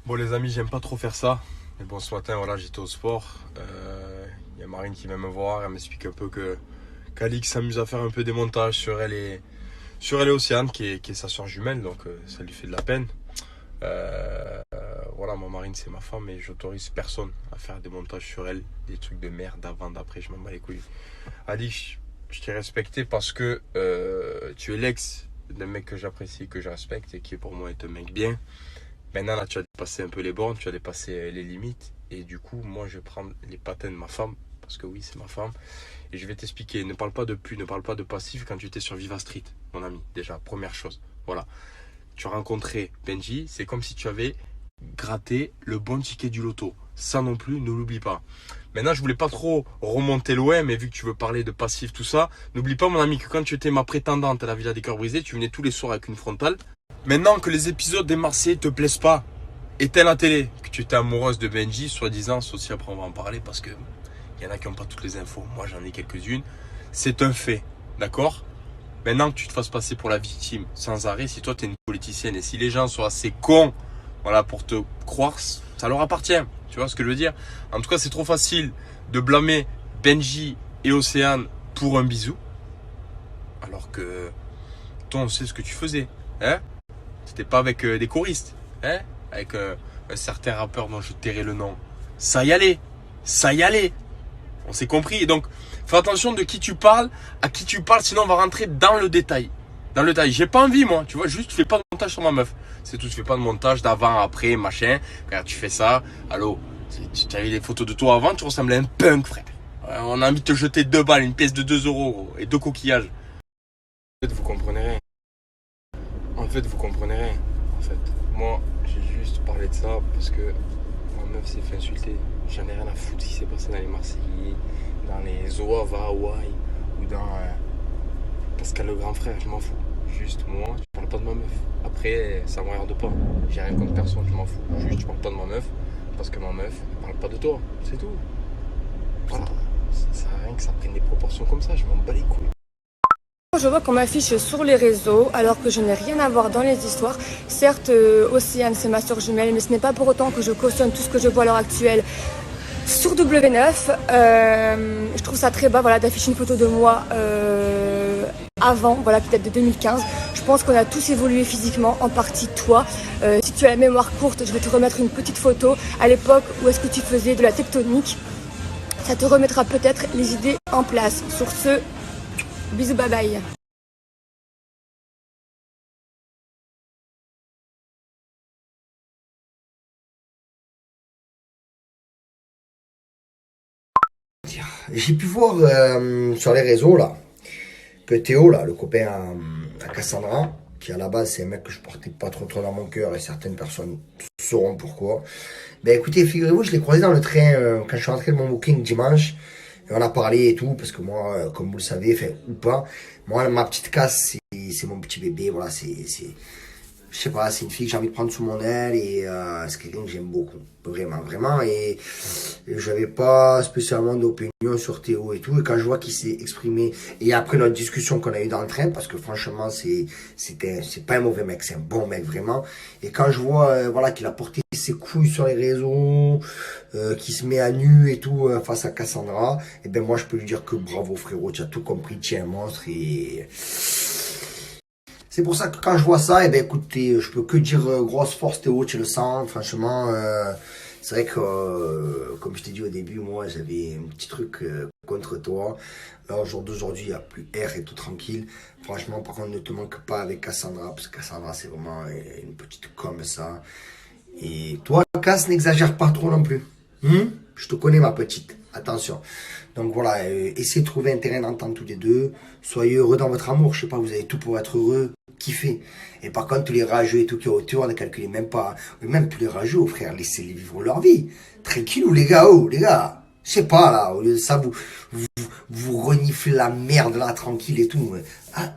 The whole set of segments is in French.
Bon les amis, j'aime pas trop faire ça. Mais bon, ce matin, voilà, j'étais au sport. Y a Marine qui vient me voir, elle m'explique un peu que qu'Alix s'amuse à faire un peu des montages sur elle et Océane, qui est sa soeur jumelle, donc ça lui fait de la peine. Voilà, moi Marine c'est ma femme et j'autorise personne à faire des montages sur elle, des trucs de merde d'avant, d'après, je m'en bats les couilles. Alix, je t'ai respecté parce que tu es l'ex d'un mec que j'apprécie, que je respecte et qui pour moi est un mec bien. Maintenant, là, tu as dépassé un peu les bornes, tu as dépassé les limites. Et du coup, moi, je vais prendre les patins de ma femme, parce que oui, c'est ma femme. Et je vais t'expliquer. Ne parle pas de pu, ne parle pas de passif quand tu étais sur Viva Street, mon ami. Déjà, première chose. Voilà. Tu as rencontré Benji, c'est comme si tu avais gratté le bon ticket du loto. Ça non plus, ne l'oublie pas. Maintenant, je voulais pas trop remonter loin, mais vu que tu veux parler de passif, tout ça, n'oublie pas, mon ami, que quand tu étais ma prétendante à la Villa des Cœurs Brisés, tu venais tous les soirs avec une frontale. Maintenant que les épisodes des Marseillais te plaisent pas, éteins la télé, que tu étais amoureuse de Benji, soi-disant, ça aussi après on va en parler parce que il y en a qui n'ont pas toutes les infos, moi j'en ai quelques-unes, c'est un fait, d'accord? Maintenant que tu te fasses passer pour la victime sans arrêt, si toi tu es une politicienne et si les gens sont assez cons, voilà, pour te croire, ça leur appartient, tu vois ce que je veux dire? En tout cas c'est trop facile de blâmer Benji et Océane pour un bisou, alors que toi on sait ce que tu faisais, hein? C'était pas avec des choristes, hein? Avec un certain rappeur dont je tairai le nom. Ça y allait, ça y allait. On s'est compris. Et donc, fais attention de qui tu parles, à qui tu parles, sinon on va rentrer dans le détail. Dans le détail. J'ai pas envie, moi. Tu vois, juste, fais pas de montage sur ma meuf. C'est tout. Tu fais pas de montage d'avant, après, machin. Regarde, tu fais ça. Allô, tu avais des photos de toi avant, tu ressemblais à un punk, frère. On a envie de te jeter 2 balles, une pièce de 2 euros, gros, et 2 coquillages. En fait, vous comprenez rien. En fait, vous comprenez rien. En fait, moi, j'ai juste parlé de ça parce que ma meuf s'est fait insulter. J'en ai rien à foutre ce qui s'est passé dans les Marseillais, dans les Zoava à Hawaï ou dans Pascal le grand frère, je m'en fous. Juste moi, je parle pas de ma meuf. Après, ça me regarde pas. J'ai rien contre personne, je m'en fous. Juste, je parle pas de ma meuf parce que ma meuf parle pas de toi. C'est tout. Voilà. Ça sert à rien que ça prenne des proportions comme ça, je m'en bats les couilles. Je vois qu'on m'affiche sur les réseaux alors que je n'ai rien à voir dans les histoires. Certes, Océane c'est ma soeur jumelle, mais ce n'est pas pour autant que je cautionne tout ce que je vois à l'heure actuelle sur W9. Je trouve ça très bas, voilà, d'afficher une photo de moi avant, voilà, qui date de 2015. Je pense qu'on a tous évolué physiquement, en partie toi. Si tu as la mémoire courte, je vais te remettre une petite photo à l'époque où est-ce que tu faisais de la tectonique. Ça te remettra peut-être les idées en place. Sur ce, bisous, bye bye. J'ai pu voir sur les réseaux là que Théo, là, le copain à Cassandra, qui à la base c'est un mec que je portais pas trop dans mon cœur et certaines personnes sauront pourquoi. Ben écoutez, figurez-vous, je l'ai croisé dans le train quand je suis rentré de mon booking dimanche. Et on a parlé et tout, parce que moi, comme vous le savez, enfin, ou pas, moi, ma petite casse, c'est mon petit bébé, voilà, je sais pas, c'est une fille que j'ai envie de prendre sous mon aile et c'est quelqu'un que j'aime beaucoup, vraiment. Et j'avais pas spécialement d'opinion sur Théo et tout. Et quand je vois qu'il s'est exprimé, et après notre discussion qu'on a eue dans le train, parce que franchement, c'est pas un mauvais mec, c'est un bon mec vraiment. Et quand je vois, voilà, qu'il a porté ses couilles sur les réseaux, qu'il se met à nu et tout face à Cassandra, et ben moi je peux lui dire que bravo frérot, tu as tout compris, tu es un monstre et c'est pour ça que quand je vois ça, eh ben écoutez, je peux que dire grosse force Théo, tu le sens, franchement. C'est vrai que, comme je t'ai dit au début, moi j'avais un petit truc contre toi. Là, au jour d'aujourd'hui, il n'y a plus R et tout tranquille. Franchement, par contre, ne te manque pas avec Cassandra, parce que Cassandra, c'est vraiment une petite comme ça. Et toi, Cass, n'exagère pas trop non plus. Je te connais, ma petite. Attention. Donc voilà, essayez de trouver un terrain d'entente tous les deux. Soyez heureux dans votre amour. Je sais pas, vous avez tout pour être heureux. Kiffez. Et par contre, tous les rageux et tout qui est autour, ne calculez même pas. Même tous les rageux, frère, laissez-les vivre leur vie. Tranquillou, les gars, oh, les gars. Je sais pas, là, au lieu de ça, vous reniflez la merde, là, tranquille et tout. Ah,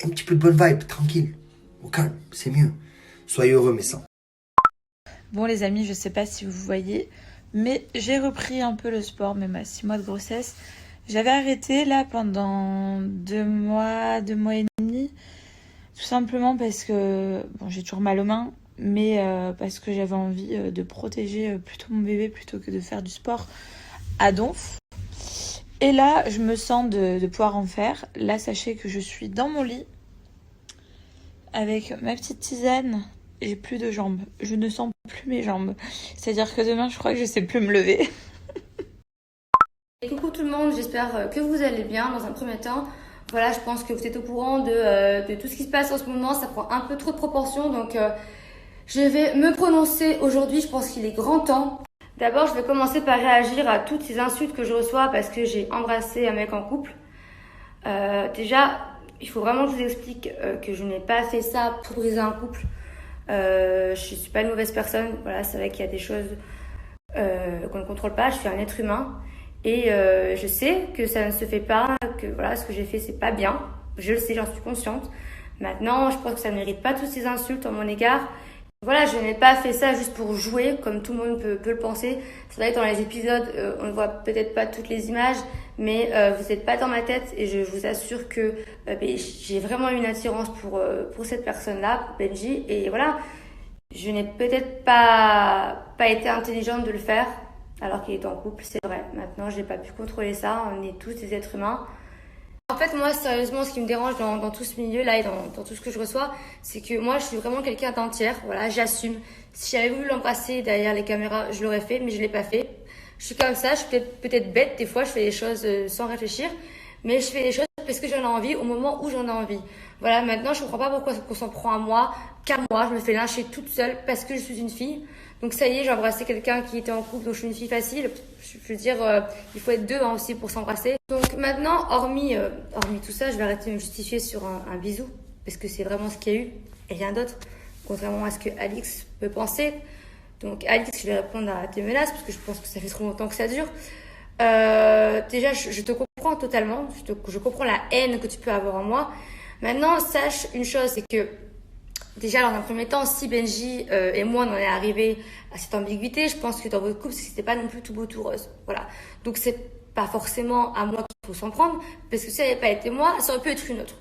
un petit peu de bonne vibe, tranquille. Au calme, c'est mieux. Soyez heureux, mais sans. Bon les amis, je sais pas si vous voyez, mais j'ai repris un peu le sport, même à 6 mois de grossesse. J'avais arrêté là pendant 2 mois et demi, tout simplement parce que bon, j'ai toujours mal aux mains, mais parce que j'avais envie de protéger plutôt mon bébé plutôt que de faire du sport à donf. Et là, je me sens de pouvoir en faire. Là, sachez que je suis dans mon lit avec ma petite tisane. J'ai plus de jambes. Je ne sens plus mes jambes. C'est-à-dire que demain, je crois que je sais plus me lever. Et coucou tout le monde, j'espère que vous allez bien. Dans un premier temps, voilà, je pense que vous êtes au courant de tout ce qui se passe en ce moment. Ça prend un peu trop de proportions, donc je vais me prononcer aujourd'hui. Je pense qu'il est grand temps. D'abord, je vais commencer par réagir à toutes ces insultes que je reçois parce que j'ai embrassé un mec en couple. Déjà, il faut vraiment que je vous explique que je n'ai pas fait ça pour briser un couple. Je suis pas une mauvaise personne. Voilà, c'est vrai qu'il y a des choses qu'on ne contrôle pas. Je suis un être humain et je sais que ça ne se fait pas. Que voilà, ce que j'ai fait, c'est pas bien. Je le sais, j'en suis consciente. Maintenant, je pense que ça ne mérite pas toutes ces insultes en mon égard. Voilà, je n'ai pas fait ça juste pour jouer, comme tout le monde peut le penser. C'est vrai que dans les épisodes, on ne voit peut-être pas toutes les images, mais vous n'êtes pas dans ma tête et je vous assure que j'ai vraiment une attirance pour cette personne-là, pour Benji. Et voilà, je n'ai peut-être pas été intelligente de le faire, alors qu'il est en couple, c'est vrai. Maintenant, je n'ai pas pu contrôler ça, on est tous des êtres humains. En fait, moi, sérieusement, ce qui me dérange dans tout ce milieu-là et dans tout ce que je reçois, c'est que moi, je suis vraiment quelqu'un d'entière. Voilà, j'assume. Si j'avais voulu l'embrasser derrière les caméras, je l'aurais fait, mais je l'ai pas fait. Je suis comme ça, je suis peut-être bête. Des fois, je fais les choses sans réfléchir, mais je fais les choses parce que j'en ai envie au moment où j'en ai envie. Voilà, maintenant, je comprends pas pourquoi on s'en prend à moi, qu'à moi. Je me fais lyncher toute seule parce que je suis une fille. Donc ça y est, j'ai embrassé quelqu'un qui était en couple, donc je suis une fille facile. Je veux dire, il faut être deux aussi pour s'embrasser. Donc maintenant, hormis tout ça, je vais arrêter de me justifier sur un bisou, parce que c'est vraiment ce qu'il y a eu, et rien d'autre, contrairement à ce que Alix peut penser. Donc Alix, je vais répondre à tes menaces, parce que je pense que ça fait trop longtemps que ça dure. Déjà, je te comprends totalement, je comprends la haine que tu peux avoir en moi. Maintenant, sache une chose, c'est que déjà, dans un premier temps, si Benji et moi, on en est arrivé à cette ambiguïté, je pense que dans votre couple, c'était pas non plus tout beau, tout rose. Voilà. Donc, c'est pas forcément à moi qu'il faut s'en prendre, parce que si ça n'avait pas été moi, ça aurait pu être une autre.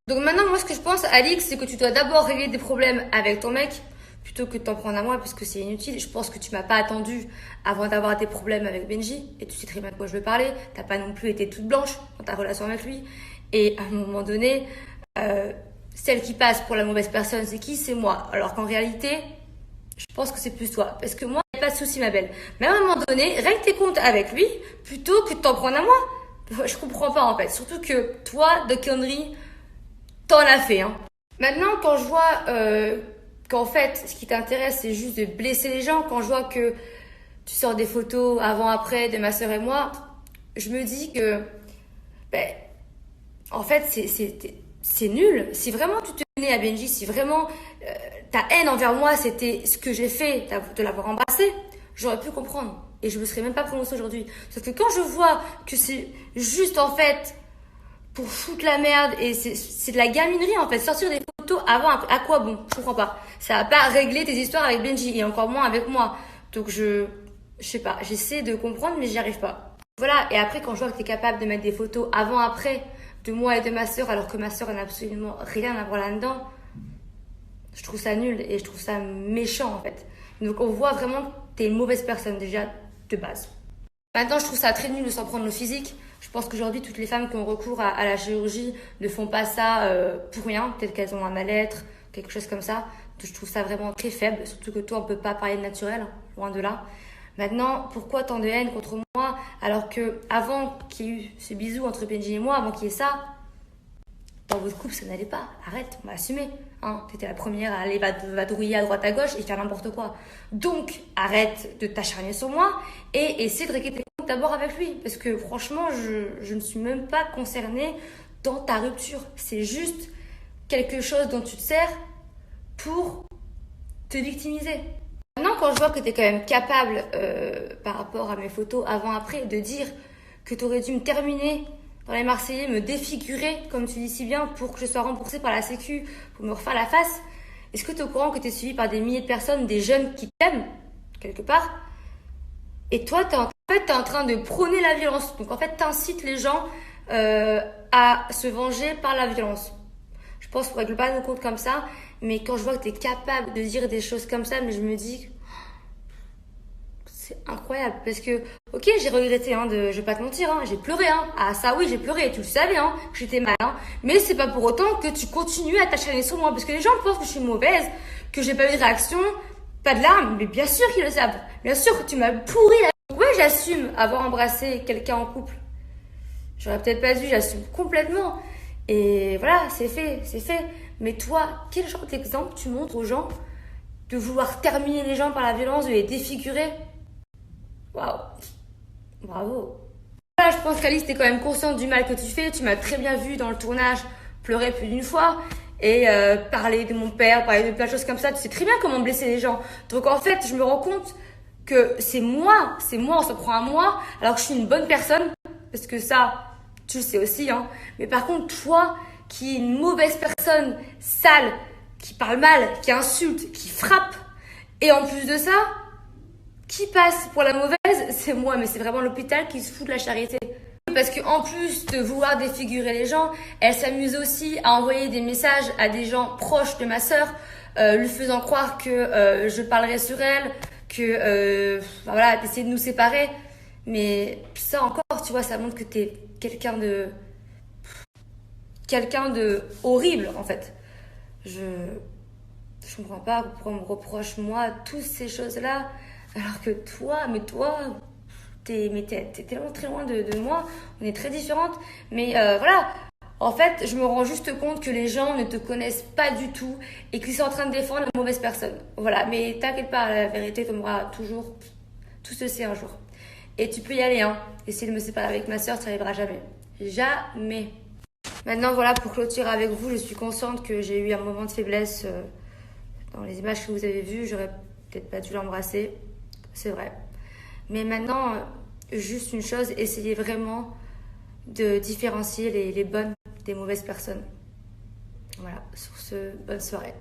Donc maintenant, moi, ce que je pense, Alix, c'est que tu dois d'abord régler des problèmes avec ton mec, plutôt que de t'en prendre à moi, parce que c'est inutile. Je pense que tu m'as pas attendu avant d'avoir des problèmes avec Benji, et tu sais très bien de quoi je veux parler. T'as pas non plus été toute blanche dans ta relation avec lui. Et à un moment donné, celle qui passe pour la mauvaise personne, c'est qui? C'est moi. Alors qu'en réalité, je pense que c'est plus toi. Parce que moi, il n'y a pas de souci, ma belle. Mais à un moment donné, règle tes comptes avec lui plutôt que de t'en prendre à moi. Je comprends pas, en fait. Surtout que toi, de conneries, t'en as fait. Hein. Maintenant, quand je vois qu'en fait, ce qui t'intéresse, c'est juste de blesser les gens, quand je vois que tu sors des photos avant-après de ma sœur et moi, je me dis que, en fait, c'est nul. Si vraiment tu tenais à Benji, si vraiment ta haine envers moi, c'était ce que j'ai fait, de l'avoir embrassé, j'aurais pu comprendre. Et je me serais même pas prononcée aujourd'hui. Sauf que quand je vois que c'est juste en fait pour foutre la merde et c'est de la gaminerie en fait, sortir des photos avant, à quoi bon? Je comprends pas. Ça va pas régler tes histoires avec Benji et encore moins avec moi. Donc je sais pas, j'essaie de comprendre mais j'y arrive pas. Voilà, et après quand je vois que t'es capable de mettre des photos avant-après de moi et de ma sœur, alors que ma sœur n'a absolument rien à voir là-dedans, je trouve ça nul et je trouve ça méchant en fait. Donc on voit vraiment que t'es une mauvaise personne déjà de base. Maintenant, je trouve ça très nul de s'en prendre au physique. Je pense qu'aujourd'hui, toutes les femmes qui ont recours à la chirurgie ne font pas ça pour rien. Peut-être qu'elles ont un mal-être, quelque chose comme ça. Donc, je trouve ça vraiment très faible, surtout que toi, on peut pas parler de naturel, hein, loin de là. Maintenant, pourquoi tant de haine contre moi alors que avant qu'il y ait eu ce bisou entre Benji et moi, avant qu'il y ait ça, dans votre couple, ça n'allait pas. Arrête, on va assumer. Hein. T'étais la première à aller vadrouiller à droite à gauche et faire n'importe quoi. Donc, arrête de t'acharner sur moi et essaie de régler tes comptes d'abord avec lui. Parce que franchement, je ne suis même pas concernée dans ta rupture. C'est juste quelque chose dont tu te sers pour te victimiser. Maintenant, quand je vois que tu es quand même capable, par rapport à mes photos avant-après, de dire que tu aurais dû me terminer dans les Marseillais, me défigurer, comme tu dis si bien, pour que je sois remboursée par la Sécu, pour me refaire la face. Est-ce que tu es au courant que tu es suivi par des milliers de personnes, des jeunes qui t'aiment, quelque part? Et toi, t'es en train de prôner la violence. Donc en fait, t'incites les gens à se venger par la violence. Je pense qu'on règle pas nos comptes comme ça, mais quand je vois que tu es capable de dire des choses comme ça, mais je me dis, c'est incroyable. Parce que, ok, j'ai regretté, hein, je vais pas te mentir, hein, j'ai pleuré. Hein. Ah ça oui, j'ai pleuré, tu le savais, hein, que j'étais mal. Hein. Mais c'est pas pour autant que tu continues à t'acharner sur moi. Parce que les gens pensent que je suis mauvaise, que j'ai pas eu de réaction, pas de larmes. Mais bien sûr qu'ils le savent. Bien sûr que tu m'as pourri la... Ouais, j'assume avoir embrassé quelqu'un en couple. J'aurais peut-être pas dû, j'assume complètement. Et voilà, c'est fait, c'est fait. Mais toi, quel genre d'exemple tu montres aux gens de vouloir terminer les gens par la violence, de les défigurer? Waouh, bravo. Voilà, je pense qu'Alice, t'es quand même consciente du mal que tu fais. Tu m'as très bien vu dans le tournage pleurer plus d'une fois et parler de mon père, parler de plein de choses comme ça. Tu sais très bien comment blesser les gens. Donc en fait, je me rends compte que c'est moi, on se prend à moi, alors que je suis une bonne personne. Parce que ça, tu le sais aussi, hein. Mais par contre, toi, qui est une mauvaise personne, sale, qui parle mal, qui insulte, qui frappe, et en plus de ça, qui passe pour la mauvaise, c'est moi, mais c'est vraiment l'hôpital qui se fout de la charité. Parce qu'en plus de vouloir défigurer les gens, elle s'amuse aussi à envoyer des messages à des gens proches de ma sœur, lui faisant croire que je parlerai sur elle, que voilà, d'essayer de nous séparer. Mais ça encore, tu vois, ça montre que t'es quelqu'un de horrible en fait. Je comprends pas pourquoi on me reproche moi toutes ces choses-là, alors que toi, t'es tellement très loin de moi. On est très différentes, mais voilà. En fait, je me rends juste compte que les gens ne te connaissent pas du tout et qu'ils sont en train de défendre la mauvaise personne. Voilà, mais t'inquiète pas, la vérité tombera toujours. Tout se sait un jour. Et tu peux y aller, hein. Essayer de me séparer avec ma sœur, ça n'arrivera jamais. Jamais. Maintenant, voilà, pour clôturer avec vous, je suis consciente que j'ai eu un moment de faiblesse dans les images que vous avez vues. J'aurais peut-être pas dû l'embrasser, c'est vrai. Mais maintenant, juste une chose, essayez vraiment de différencier les bonnes des mauvaises personnes. Voilà, sur ce, bonne soirée.